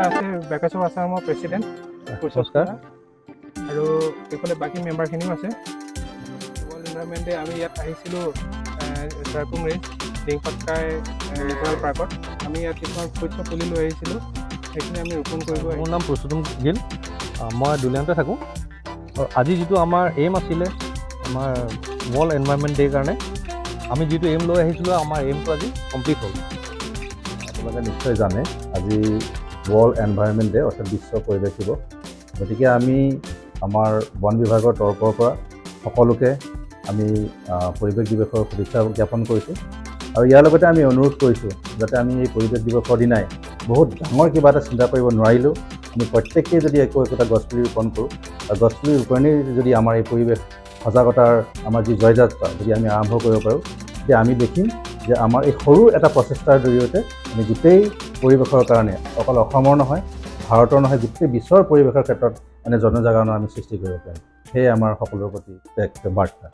আছে বেকাছু আছামৰ প্ৰেচিডেণ্ট নমস্কাৰ আৰু এইফালে বাকী মেম্বাৰখিনিও আছে ৱৰ্ল্ড এনভাইৰনমেণ্ট ডে আমি ইয়াত আহিছিলোঁ চাৰকুম ৰেঞ্জ ডিংপাটকাই নেশ্যনেল পাৰ্কত আমি ইয়াত কিছুমান শস্য পুলি লৈ আহিছিলোঁ সেইখিনি আমি ৰোপণ কৰিব মোৰ নাম প্ৰসুতম গিল মই দুলিয়ানতে থাকোঁ আৰু আজি যিটো আমাৰ এইম আছিলে আমাৰ ৱৰ্ল্ড এনভাইৰনমেণ্ট ডে কাৰণে আমি যিটো এইম লৈ আহিছিলোঁ আমাৰ এইমটো আজি কমপ্লিট হ'ল আপোনালোকে নিশ্চয় জানে আজি ৱৰ্ল্ড এনভাইৰনমেণ্ট ডে অৰ্থাৎ বিশ্ব পৰিৱেশ দিৱস গতিকে আমি আমাৰ বন বিভাগৰ তৰফৰ পৰা সকলোকে আমি পৰিৱেশ দিৱসৰ শুভেচ্ছা জ্ঞাপন কৰিছোঁ আৰু ইয়াৰ লগতে আমি অনুৰোধ কৰিছোঁ যাতে আমি এই পৰিৱেশ দিৱসৰ দিনাই বহুত ডাঙৰ কিবা এটা চিন্তা কৰিব নোৱাৰিলেও আমি প্ৰত্যেকেই যদি একোটা গছপুলি ৰোপণ কৰোঁ আৰু গছপুলি ৰোপণেই যদি আমাৰ এই পৰিৱেশ সজাগতাৰ আমাৰ যি জয়যাত্ৰা যদি আমি আৰম্ভ কৰিব পাৰোঁ তেতিয়া আমি দেখিম যে আমাৰ এই সৰু এটা প্ৰচেষ্টাৰ জৰিয়তে আমি গোটেই পৰিৱেশৰ কাৰণে অকল অসমৰ নহয় ভাৰতৰ নহয় গোটেই বিশ্বৰ পৰিৱেশৰ ক্ষেত্ৰত এনে জনজাগৰণৰ আমি সৃষ্টি কৰিব পাৰিম সেয়ে আমাৰ সকলোৰে প্ৰতি এক বাৰ্তা